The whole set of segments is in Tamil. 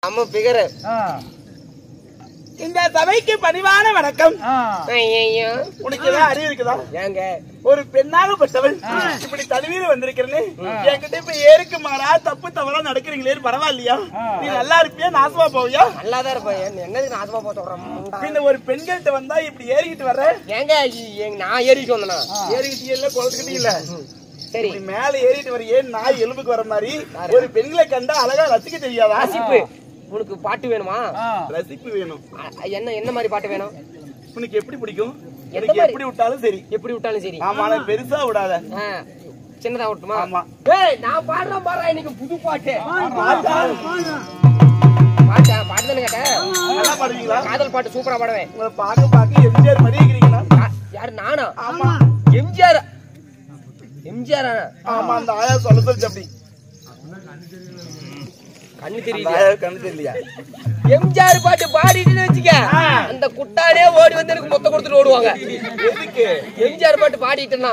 அம்மா பிகர். இந்த சபைக்கு பணிவான வணக்கம். உனக்கு ஏதாவது அறிவு இருக்குதா? ஏங்க ஒரு பெண்ணாகப்பட்டவள் இப்படி தனிவீர வந்திருக்கிறேன்னு என்கிட்ட இப்ப ஏருக்கு மாறா தப்பு தவறா நடக்கிறீங்களே, பரவாயில்லையா? நீ நல்லா இருப்பியா நாசமா போவியா? நல்லாதான் இருப்பேன். என்னது நாசமா போக சொல்றேன்? இந்த ஒரு பெண்கள்கிட்ட வந்தா இப்படி ஏறிக்கிட்டு வர்ற? ஏங்க நான் ஏறிட்டு வந்தனா? ஏறிக்கிட்டே இல்ல, குளத்துக்கிட்டே இல்ல, சரி மேல ஏறிட்டு வரையே நாய் எலும்புக்கு வர மாதிரி ஒரு பெண்களை கண்டா அழகா ரசிக்க தெரியாதா? ரசிப்பு. உனக்கு பாட்டு வேணுமா? ரசிப்பு வேணும். என்ன மாதிரி பாட்டு வேணும்? உனக்கு எப்படி பிடிக்கும்? எனக்கு எப்படி விட்டாலும் சரி. எப்படி விட்டாலும் சரி. ஆமா, பெருசா விடாத, சின்னதா விட்டுமா? ஆமா. ஏய் நான் பாடுறேன் பாடுறேன், இன்னைக்கு புது பாட்டு. பாட்டு தானே கேட்டேன். நல்லா பாடுவீங்களா? காதல் பாட்டு சூப்பரா பாடுவேன். உங்களை பாக்க எம்ஜிஆர் மாதிரி இருக்கிறீங்களா? யாரு நானா? ஆமா. எம்ஜிஆர். எம்ஜிஆர். ஆமா, அந்த ஆயா சொல்ல சொல்லிச்சு அப்படி. கண்ணு தெரியல, கண்ணு தெரியலையா? எம்ஜிஆர் பாட்டு பாடிட்டு வச்சுக்க, அந்த குட்டானே ஓடி வந்து எனக்கு மொத்த கொடுத்துட்டு ஓடுவாங்க. எதுக்கு? எம்ஜிஆர் பாட்டு பாடிட்டுனா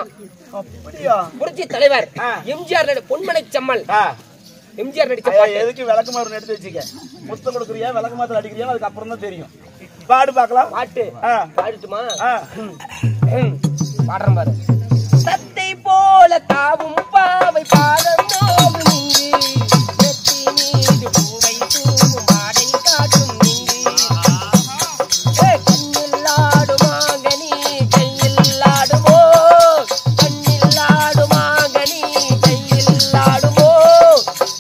அப்படியா? புரட்சி தலைவர் எம்ஜிஆர் பொன்மலை செம்மல் எம்ஜிஆர் நடிச்ச பாட்டு. எதுக்கு விளக்குமாறு எடுத்து வச்சுக்க? முத்தம் கொடுக்குறியா, விளக்குமாறு அடிக்கிறியா? அதுக்கு அப்புறம் தான் தெரியும். பாடு பாக்கலாம். பாட்டு பாடிட்டுமா? பாடுறேன் பாரு. சத்தை போல தாவும் பாவை பாதம் நோவு நின்று நெத்தி மீது பூவை தூவும் பாடை காட்டும் நின்று கண்ணில் ஆடுமாக நீ கையில் ஆடுமோ, கண்ணில் ஆடுமாக நீ கையில் ஆடுமோ,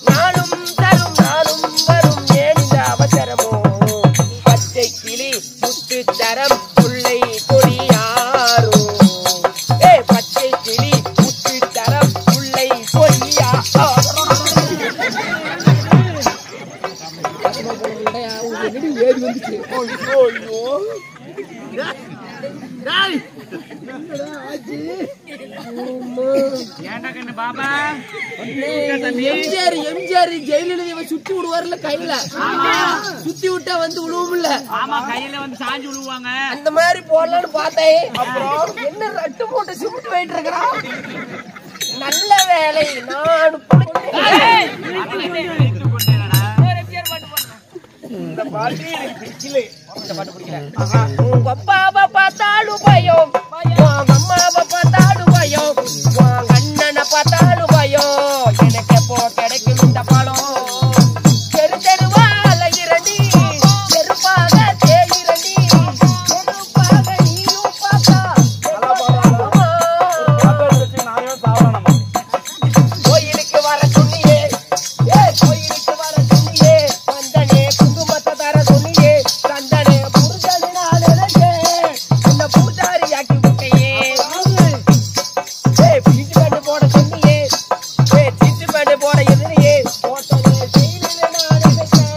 நாளும் தரும் நாளும் வரும் ஏனித அவசரமோ, பச்சை கிளி முத்து தரம் புள்ளை கொடியாரோ, பச்சை கிளி முத்து தரம் புள்ளை கொடியா. எம்ஜிஆர் ஜெயில சுத்தி விடுவார்ல, கையில சுத்தி விட்டா வந்து விழுவும்ல, கையில வந்து சாஞ்சு விழுவாங்க. அந்த மாதிரி போடலான்னு பார்த்தேன். அப்புறம் என்ன ரட்டு போட்டு சிமிட்டு போயிட்டு இருக்கிறான். நல்ல வேலை நான் இந்த பாட்டு எனக்கு பிடிக்கல. இந்த பாட்டு பிடிக்கல. உங்க அப்பாவை பார்த்தாலும் பயம், உங்க அம்மாவை பார்த்தாலும் பயம், உங்க அண்ணனை பார்த்தாலும் பயம், எனக்கு எப்போ கிடைக்கும் இந்த பழம், தெரு தெருவா அலையிறடி, தெருப்பாக தேயிறடி, தெருப்பாக நீயும் பார்த்தா கோயிலுக்கு வர சொன்னியே, கோயிலுக்கு வர சொன்னியே, வந்தனே குங்குமத்தை தர சொன்னியே, தந்தனே புரிஞ்சது நான் நினைச்சேன், இந்த பூஜாரி ஆக்கி விட்டையே, பீச்சு பேண்டு போட சொன்னியே, சீட்டு பேண்டு போட எதிரியே, போட்டதே செய்யல நான் நினைச்சேன்,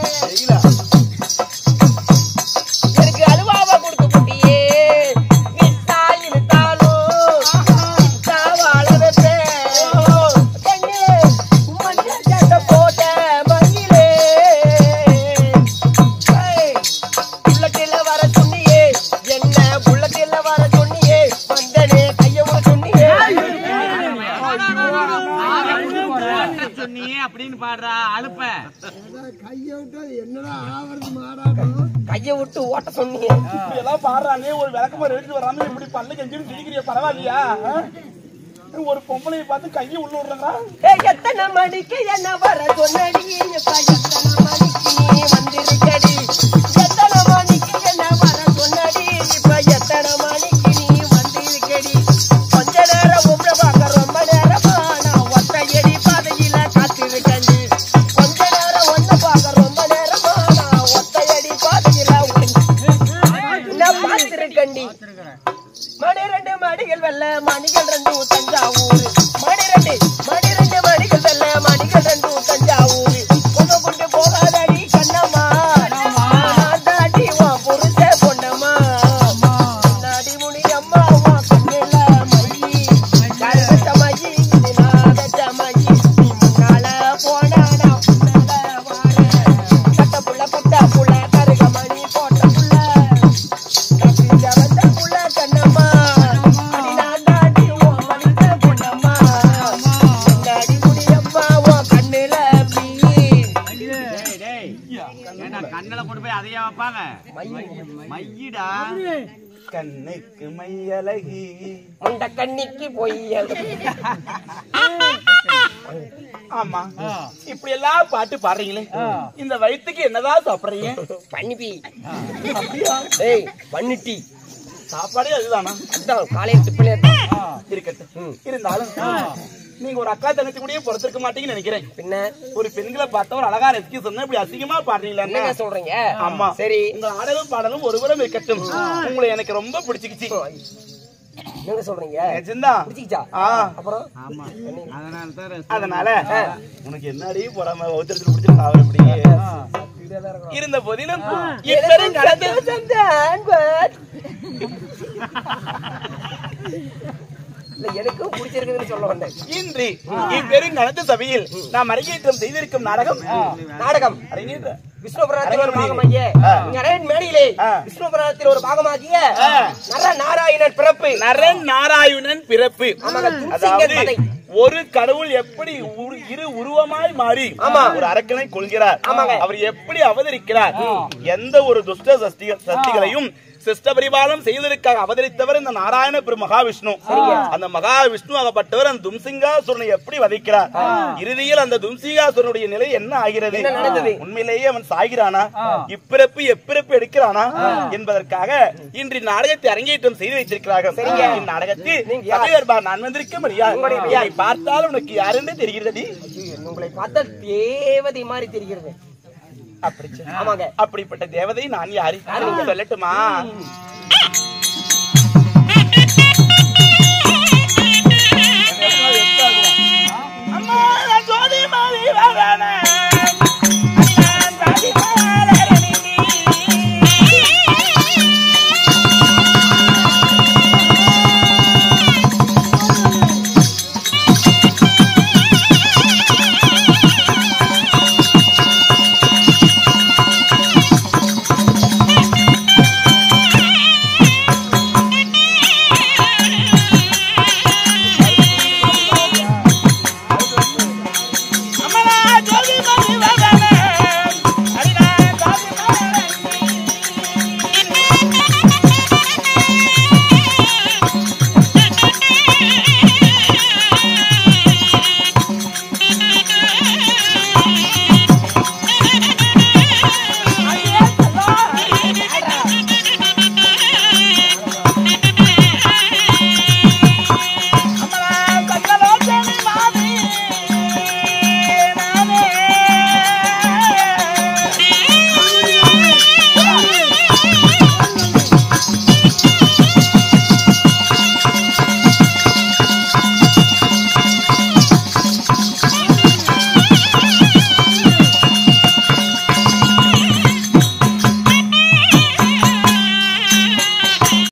எனக்கு அலுவாவை கொடுத்து குட்டியே, விட்டா இழுத்தாலும் விட்டா வாழ வைப்பேன், கண்ணே மஞ்சள் சட்டை போட்ட மயிலே, புள்ளட்டில வர சொன்னியே, என்ன புள்ளட்டில வர சொன்னியே, வந்தனே கையவ சொன்னியே, சொன்னியே அப்படின்னு பாடுறா அழுப்ப. கைய விட்டு ஓட்ட சொன்னியே. இப்படி எல்லாம் பாடுறானே, ஒரு விளக்குமாறு எடுத்து வராம இப்படி பல்லு கெஞ்சின்னு சிரிக்கிறிய, பரவாயில்லையா? ஒரு பொம்பளையை பார்த்து கையை உள்ள விடுறா. எத்தனை மணிக்கு என்ன வர சொன்னடி, எத்தனை மணிக்கு நீ வந்திருக்கடி, எத்தனை மணிக்கு என்ன வர சொன்னடி, இப்ப எத்தனை மணிக்கு நீ வந்திருக்கடி, கொஞ்ச நேரம் உங்களை பார்க்க ரொம்ப நேரமா நான் ஒத்தையடி பாதையில காத்திருக்கண்டி, கொஞ்ச நேரம் ஒன்ன பார்க்க ரொம்ப நேரமா நான் ஒத்தையடி பாதையில நான் பார்த்திருக்கண்டி, மணி ரெண்டு மணிகள் வெள்ள மணிகள் ரெண்டு தஞ்சாவூர், மணி ரெண்டு மணிகள் வெள்ள மணிகள் ரெண்டு தஞ்சாவூர், கொண்டு கொண்டு போகாதடி கண்ணம்மா, நான் தாண்டி உன் புருஷ பொண்ணம்மா, நாடி முனி அம்மா உன் கண்ணில மயி, கருவச்ச மயி நான் வச்ச மயி, நீ முன்னால போனா நான் முன்னால வாரேன், கட்ட புள்ள பட்ட புள்ள கருக மணி போட்ட புள்ள கண்ணம்மா, அடி நான் தாண்டி ஏண்டா கண்ணல கொண்டு போய் அதையா வைப்பாங்க? மையிடா. கண்ணுக்கு மையழகி முண்ட கண்ணிக்கு பொய்யல். ஆமா இப்படி எல்லாம் பாட்டு பாடுறீங்களே, இந்த வயிற்றுக்கு என்னதான் சாப்பிடுறீங்க? பண்ணிப்பி. அப்படியா? ஏய் பண்ணிட்டி சாப்பாடே அதுதானா? அதான் காலையில டிப்பனே இருக்கட்டும். இருந்தாலும் நீங்க ஒரு அக்கா தங்கச்சி கூடயே பொறுத்திருக்க மாட்டீங்கன்னு நினைக்கிறேன். பின்ன ஒரு பெண்களை பார்த்தா ஒரு அழகா ரசிக்க சொன்னா இப்படி அசிங்கமா பாடுறீங்களா? என்ன சொல்றீங்க? ஆமா சரி, உங்க ஆடலும் பாடலும் ஒருவரும் இருக்கட்டும். உங்களை எனக்கு ரொம்ப பிடிச்சிக்கிச்சு. என்ன சொல்றீங்க? நிஜம்தான். பிடிச்சிக்கிச்சா? அப்புறம் ஆமா. அதனால உனக்கு என்னடி போறாம ஒருத்தருக்கு பிடிச்சிருக்கு அவர் அப்படியே இருந்த போதிலும் இப்பெரும் கடந்து எனக்கும் பிடிச்சிருக்குதுன்னு சொல்ல வந்தேன். இன்றி இப்பெரும் கடந்த சபையில் நாம் அரங்கேற்றம் செய்திருக்கும் நாடகம் விஷ்ணு புராணத்தில் ஒரு பாகமாகிய மேடையிலே விஷ்ணு புராணத்தில் ஒரு பாகமாகிய நரநாராயணன் பிறப்பு. நரநாராயணன் பிறப்பு. அதாவது ஒரு கடவுள் எப்படி இரு உருவமாய் மாறி ஒரு அரக்கனை கொள்கிறார், அவர் எப்படி அவதரிக்கிறார், எந்த ஒரு துஷ்ட சக்திகளையும் சிஷ்ட பரிபாலம் செய்வதற்காக அவதரித்தவர் இந்த நாராயண பெரு மகாவிஷ்ணு. அந்த மகாவிஷ்ணு ஆகப்பட்டவர் அந்த தும்சிங்காசுரனை எப்படி வதைக்கிறார், இறுதியில் அந்த தும்சிங்காசுரனுடைய நிலை என்ன ஆகிறது, உண்மையிலேயே அவன் சாகிறானா, இப்பிறப்பு எப்பிறப்பு எடுக்கிறானா என்பதற்காக இன்று நாடகத்தை அரங்கேற்றம் செய்து வைத்திருக்கிறார்கள். இந்நாடகத்தில் நான் வந்திருக்க முடியாது. பார்த்தால் உனக்கு யாருன்னு தெரிகிறது? உங்களை பார்த்தா தேவதை மாதிரி தெரிகிறது. அப்படிப்பட்ட தேவதை நான் யாரு சொல்லட்டுமா?